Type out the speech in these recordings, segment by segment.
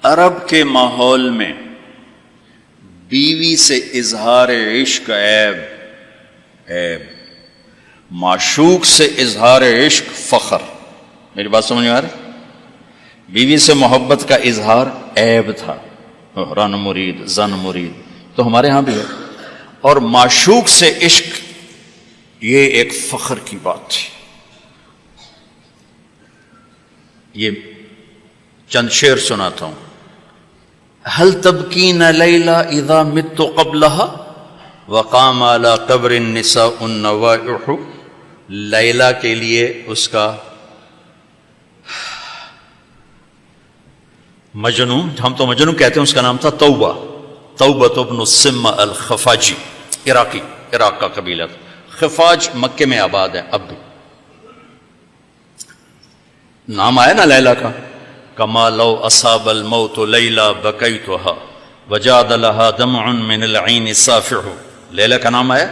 عرب کے ماحول میں بیوی سے اظہار عشق عیب، معشوق سے اظہار عشق فخر۔ میری بات سمجھ میں آ رہی؟ بیوی سے محبت کا اظہار عیب تھا، رن مرید زن مرید، تو ہمارے ہاں بھی ہے، اور معشوق سے عشق یہ ایک فخر کی بات تھی۔ یہ چند شعر سناتا ہوں۔ هل تبکین لیلا اذا مت قبلها وقام على قبر النساء النوائح۔ لیلا کے لیے اس کا مجنو، ہم تو مجنو کہتے ہیں، اس کا نام تھا توبہ، توبہ ابن السم الخفاجی، عراق کا قبیلہ تھا۔ خفاج مکے میں آباد ہے اب بھی، نام آیا نا لیلا کا۔ کما لو اصاب الموت لیلا بکیتها وجاد لها دمع من العین صافح، لیلا کا نام آیا۔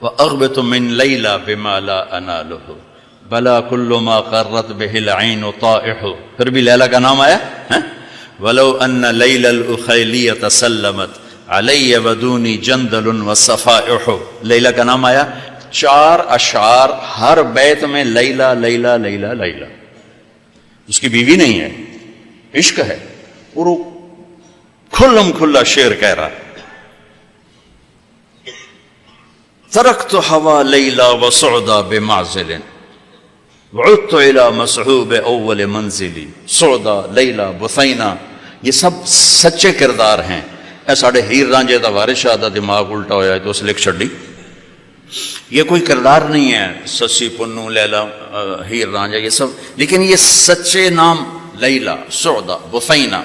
واغبط من لیلا بما لا اناله بلا كل ما قرت به العین طائح، پھر بھی لیلا کا نام آیا۔ ولو ان لیلا الاخیلیۃ سلمت علی ودونی جندل وصفائح، لیلا کا نام آیا۔ 4 اشعار ہر بیت میں لیلا لیلا لیلا لیلا، اس کی بیوی نہیں ہے، عشق ہے، اور وہ کھلم کھلا شعر کہہ رہا ہے۔ ترکت ہوا لیلا وسعدا بمعزل وعدت الى مسحوب اول منزلی، سعدا لیلا بثینا، یہ سب سچے کردار ہیں۔ اے ساڑھے ہیر رانجے دا وارث شاہ دا دماغ الٹا ہویا ہے تو اس لکھ چھڑی، یہ کوئی کردار نہیں ہے، سسی پنو لیلا ہیر رانجا یہ سب، لیکن یہ سچے نام لیلا، سعدا، بثینا،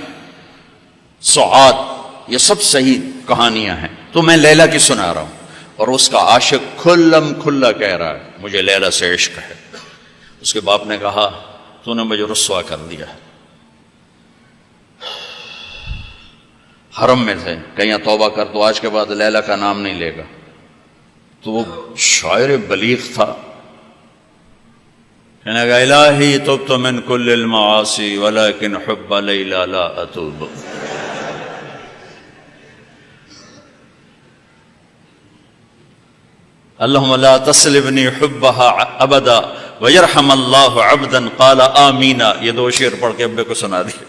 سعاد، یہ سب صحیح کہانیاں ہیں۔ تو میں لیلا کی سنا رہا ہوں، اور اس کا عاشق کھلم کھلا کہہ رہا ہے مجھے لیلا سے عشق ہے۔ اس کے باپ نے کہا تو نے مجھے رسوا کر دیا۔ حرم میں تھے، کہیں توبہ کر تو آج کے بعد لیلا کا نام نہیں لے گا۔ تو وہ شاعر بلیغ تھا، کہنے گا الہی تبت من کل المعاصی ولکن حب لیلا لا اتوب۔ اللہم لا تسلبنی حبها ابدا ویرحم اللہ عبدا قال آمین۔ یہ 2 شعر پڑھ کے ابے کو سنا دیے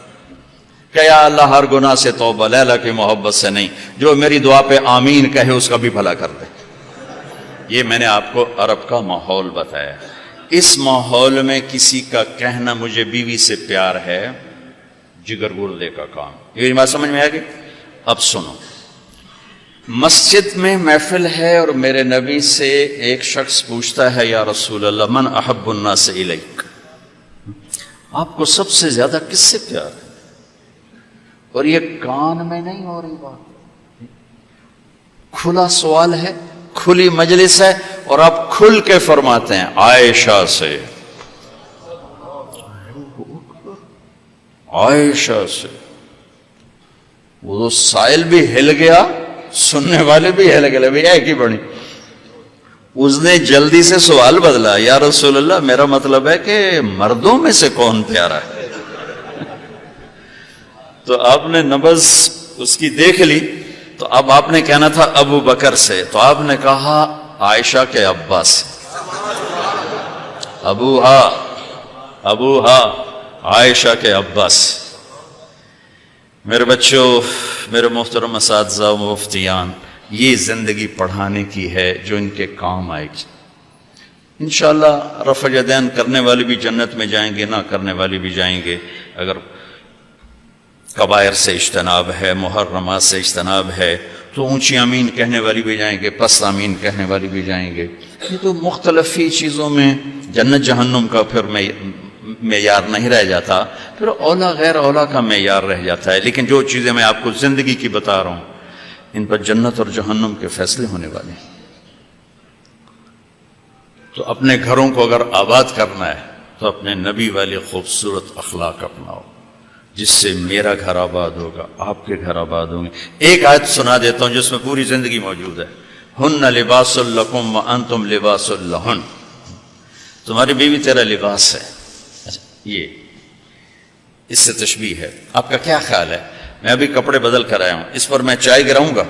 کہ یا اللہ ہر گناہ سے توبہ، لیلا کی محبت سے نہیں، جو میری دعا پہ آمین کہے اس کا بھی بھلا کر دے۔ یہ میں نے آپ کو عرب کا ماحول بتایا۔ اس ماحول میں کسی کا کہنا مجھے بیوی سے پیار ہے جگر گردے کا کام۔ یہ بات سمجھ میں آ گئی؟ اب سنو، مسجد میں محفل ہے اور میرے نبی سے ایک شخص پوچھتا ہے یا رسول اللہ من احب الناس الیک، آپ کو سب سے زیادہ کس سے پیار ہے؟ اور یہ کان میں نہیں ہو رہی بات، کھلا سوال ہے، کھلی مجلس ہے، اور آپ کھل کے فرماتے ہیں عائشہ سے، عائشہ سے۔ وہ تو سائل بھی ہل گیا، سننے والے بھی ہل گئے، بھی ایک ہی بڑی۔ اس نے جلدی سے سوال بدلا، یا رسول اللہ میرا مطلب ہے کہ مردوں میں سے کون پیارا ہے؟ تو آپ نے نبض اس کی دیکھ لی، تو اب آپ نے کہنا تھا ابو بکر سے، تو آپ نے کہا عائشہ کے ابا سے، ابوہا عائشہ کے ابا سے۔ میرے بچوں، میرے محترم اساتذہ و مفتیان، یہ زندگی پڑھانے کی ہے جو ان کے کام آئے گی۔ انشاءاللہ رفع یدین کرنے والے بھی جنت میں جائیں گے، نہ کرنے والے بھی جائیں گے۔ اگر کبائر سے اجتناب ہے، محرمات سے اجتناب ہے، تو اونچی آمین کہنے والی بھی جائیں گے، پست آمین کہنے والی بھی جائیں گے۔ یہ تو مختلف ہی چیزوں میں جنت جہنم کا پھر معیار نہیں رہ جاتا، پھر اولا غیر اولا کا معیار رہ جاتا ہے۔ لیکن جو چیزیں میں آپ کو زندگی کی بتا رہا ہوں، ان پر جنت اور جہنم کے فیصلے ہونے والے ہیں۔ تو اپنے گھروں کو اگر آباد کرنا ہے تو اپنے نبی والے خوبصورت اخلاق اپناؤ، جس سے میرا گھر آباد ہوگا، آپ کے گھر آباد ہوں گے۔ ایک آیت سنا دیتا ہوں جس میں پوری زندگی موجود ہے۔ ہن لباس لکم وانتم لباس لہن، تمہاری بیوی تیرا لباس ہے۔ یہ اس سے تشبیہ ہے. آپ کا کیا خیال ہے؟ میں ابھی کپڑے بدل کر آیا ہوں، اس پر میں چائے گراؤں گا؟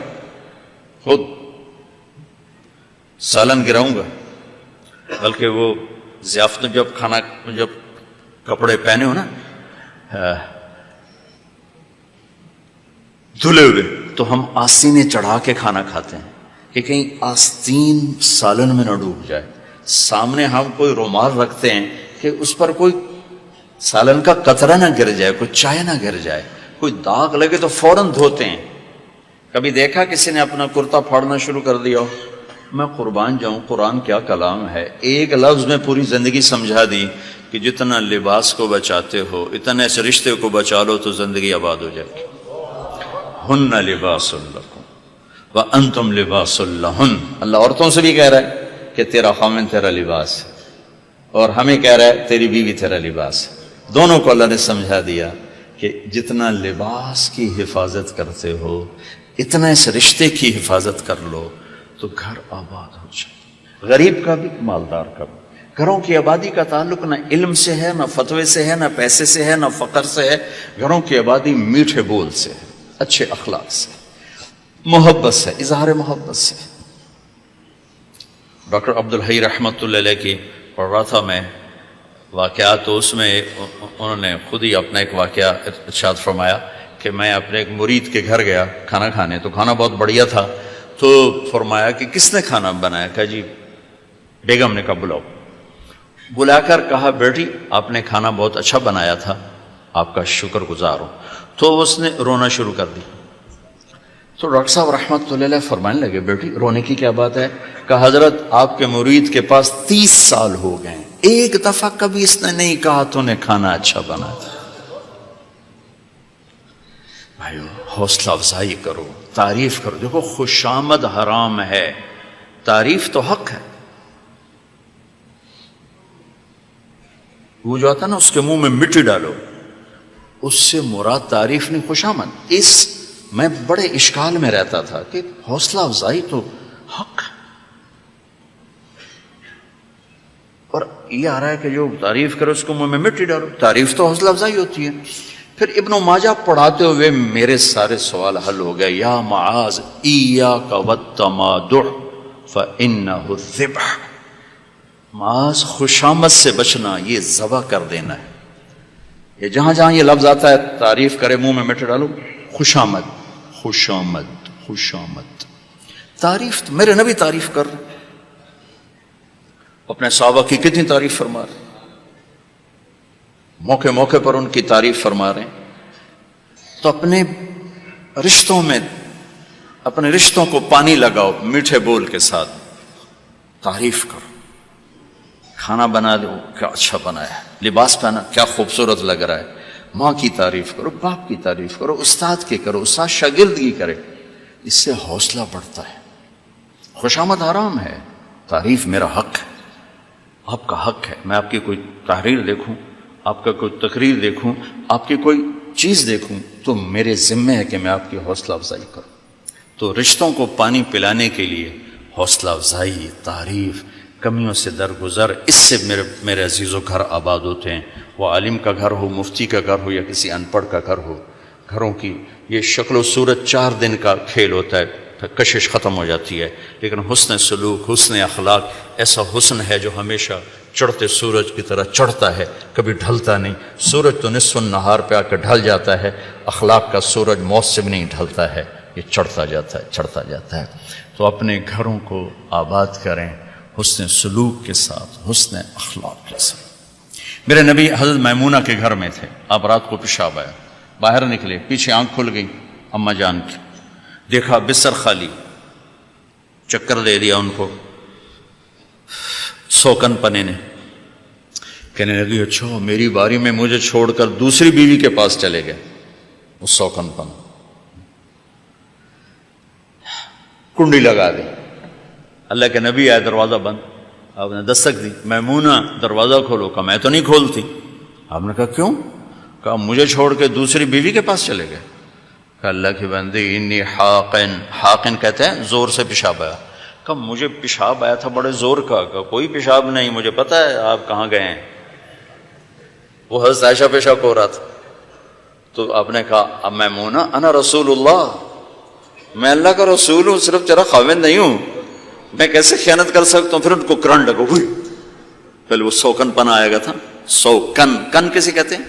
خود سالن گراؤں گا؟ بلکہ وہ ضیافت جب کپڑے پہنے ہو نا دھلے ہوئے، تو ہم آستینیں چڑھا کے کھانا کھاتے ہیں کہ کہیں آستین سالن میں نہ ڈوب جائے. سامنے ہم کوئی رومال رکھتے ہیں کہ اس پر کوئی سالن کا قطرہ نہ گر جائے، کوئی چائے نہ گر جائے، کوئی داغ لگے تو فوراً دھوتے ہیں. کبھی دیکھا کسی نے اپنا کرتا پھاڑنا شروع کر دیا ہو؟ میں قربان جاؤں، قرآن کیا کلام ہے. ایک لفظ میں پوری زندگی سمجھا دی کہ جتنا لباس کو بچاتے ہو اتنے اس رشتے کو بچا لو تو زندگی آباد ہو جائے گی. ہن لباس لکم وانتم لباس لہن. اللہ عورتوں سے بھی کہہ رہا ہے کہ تیرا خامن تیرا لباس ہے، اور ہمیں کہہ رہا ہے تیری بیوی تیرا لباس ہے. دونوں کو اللہ نے سمجھا دیا کہ جتنا لباس کی حفاظت کرتے ہو اتنا اس رشتے کی حفاظت کر لو تو گھر آباد ہو جائے. غریب کا بھی مالدار کا بھی. گھروں کی آبادی کا تعلق نہ علم سے ہے، نہ فتوے سے ہے، نہ پیسے سے ہے، نہ فقر سے ہے. گھروں کی آبادی میٹھے بول سے ہے، اچھے اخلاق سے، محبت سے، اظہار محبت سے. ڈاکٹر عبدالحی رحمۃ اللہ علیہ کی پڑھ رہا تھا میں واقعات، تو اس میں انہوں نے خود ہی اپنا ایک واقعہ ارشاد فرمایا کہ میں اپنے ایک مرید کے گھر گیا کھانا کھانے، تو کھانا بہت بڑھیا تھا. تو فرمایا کہ کس نے کھانا بنایا؟ کہا جی بیگم نے. کہا بلاؤ. بلا کر کہا بیٹی آپ نے کھانا بہت اچھا بنایا تھا، آپ کا شکر گزار ہوں. تو اس نے رونا شروع کر دی. تو ڈاکٹر صاحب رحمۃ اللہ علیہ فرمانے لگے بیٹی رونے کی کیا بات ہے؟ کہا حضرت آپ کے مرید کے پاس 30 سال ہو گئے ہیں، ایک دفعہ کبھی اس نے نہیں کہا تو نے کھانا اچھا بنایا. بھائیو حوصلہ افزائی کرو، تعریف کرو. دیکھو خوشامد حرام ہے، تعریف تو حق ہے. وہ جو آتا نا اس کے منہ میں مٹی ڈالو، اس سے مراد تعریف نہیں خوشامد. میں بڑے اشکال میں رہتا تھا کہ حوصلہ افزائی تو حق ہے، اور یہ آ رہا ہے کہ جو تعریف کرو اس کو منہ میں مٹی ڈالو. تعریف تو حوصلہ افزائی ہوتی ہے. پھر ابن ماجہ پڑھاتے ہوئے میرے سارے سوال حل ہو گئے. یا معاذ ایاک والتمادح فانہ الذبح. معاذ خوشامد سے بچنا، یہ ذبح کر دینا ہے. یہ جہاں جہاں یہ لفظ آتا ہے تعریف کرے منہ میں مٹی ڈالو، خوشامد خوشامد خوشامد. تعریف تو میرے نبی تعریف کر رہے، اپنے صحابہ کی کتنی تعریف فرما رہے، موقع موقع پر ان کی تعریف فرما رہے ہیں. تو اپنے رشتوں کو پانی لگاؤ میٹھے بول کے ساتھ، تعریف کرو. کھانا بنا دو کیا اچھا بنا ہے، لباس پہنا کیا خوبصورت لگ رہا ہے. ماں کی تعریف کرو، باپ کی تعریف کرو، استاد کی کرو، استاد شاگردگی کرے. اس سے حوصلہ بڑھتا ہے. خوشامد حرام ہے، تعریف میرا حق ہے، آپ کا حق ہے. میں آپ کی کوئی تحریر دیکھوں، آپ کا کوئی تقریر دیکھوں، آپ کی کوئی چیز دیکھوں تو میرے ذمہ ہے کہ میں آپ کی حوصلہ افزائی کروں. تو رشتوں کو پانی پلانے کے لیے حوصلہ افزائی، تعریف، کمیوں سے درگزر، اس سے میرے عزیزوں گھر آباد ہوتے ہیں. وہ عالم کا گھر ہو، مفتی کا گھر ہو، یا کسی ان پڑھ کا گھر ہو. گھروں کی یہ شکل و صورت 4 دن کا کھیل ہوتا ہے، پھر کشش ختم ہو جاتی ہے. لیکن حسن سلوک، حسن اخلاق ایسا حسن ہے جو ہمیشہ چڑھتے سورج کی طرح چڑھتا ہے، کبھی ڈھلتا نہیں. سورج تو نصف النہار پہ آ کر ڈھل جاتا ہے، اخلاق کا سورج موت سے بھی نہیں ڈھلتا ہے، یہ چڑھتا جاتا ہے چڑھتا جاتا ہے. تو اپنے گھروں کو آباد کریں حسن سلوک کے ساتھ، حسن اخلاق کے ساتھ. میرے نبی حضرت میمونہ کے گھر میں تھے. آپ رات کو پیشاب آیا، باہر نکلے، پیچھے آنکھ کھل گئی اماں جان کی، دیکھا بستر خالی، چکر دے دیا ان کو. سوکن پنے نے کہنے لگی اچھا میری باری میں مجھے چھوڑ کر دوسری بیوی کے پاس چلے گئے. وہ سوکن پن کنڈی لگا دی. اللہ کے نبی آئے، دروازہ بند. آپ نے دستک دی، میمونہ دروازہ کھولو. کہا میں تو نہیں کھولتی. آپ نے کہا کیوں؟ کہا مجھے چھوڑ کے دوسری بیوی کے پاس چلے گئے. کہا اللہ کی بندی انی حاقن، حاقن کہتے ہیں زور سے پیشاب آیا. کہا مجھے پیشاب آیا تھا بڑے زور کا. کہا کوئی پیشاب نہیں، مجھے پتا ہے آپ کہاں گئے ہیں. وہ حضرت عائشہ پیشاب ہو رہا تھا. تو آپ نے کہا اب میمونہ انا رسول اللہ، میں اللہ کا رسول ہوں، صرف تیرا خاوند نہیں ہوں، میں کیسے خیانت کر سکتا ہوں؟ پھر ان کو کرنٹ لگا، ہوئی پہلے وہ سوکن پنا آئے گا تھا، سوکن، کن کسے کہتے ہیں؟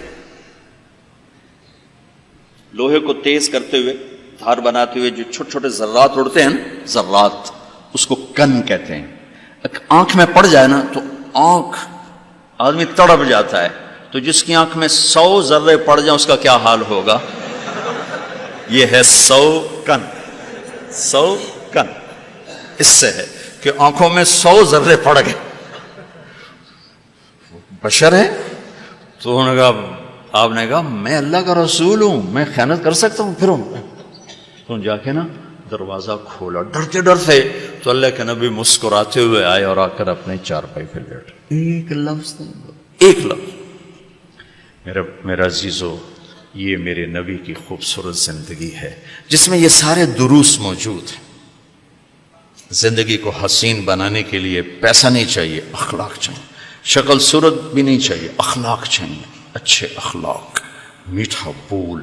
لوہے کو تیز کرتے ہوئے، دھار بناتے ہوئے جو چھوٹے چھوٹے ذرات اڑتے ہیں نا، ذرات، اس کو کن کہتے ہیں۔ آنکھ میں پڑ جائے نا تو آنکھ آدمی تڑپ جاتا ہے، تو جس کی آنکھ میں 100 ذرے پڑ جائیں اس کا کیا حال ہوگا؟ یہ ہے 100 کن، 100 کن اس سے ہے کہ آنکھوں میں 100 ذرے پڑ گئے، بشر ہے۔ تو انہوں نے کہا، آپ نے کہا میں اللہ کا رسول ہوں، میں خیانت کر سکتا ہوں؟ پھر تو جا کے نا دروازہ کھولا ڈرتے ڈرتے، تو اللہ کے نبی مسکراتے ہوئے آئے اور آ کر اپنے چارپائی پہ لیٹ، ایک لفظ ایک لفظ۔ میرا عزیزو، یہ میرے نبی کی خوبصورت زندگی ہے جس میں یہ سارے دروس موجود ہیں۔ زندگی کو حسین بنانے کے لیے پیسہ نہیں چاہیے، اخلاق چاہیے، شکل صورت بھی نہیں چاہیے، اخلاق چاہیے، اچھے اخلاق، میٹھا بول،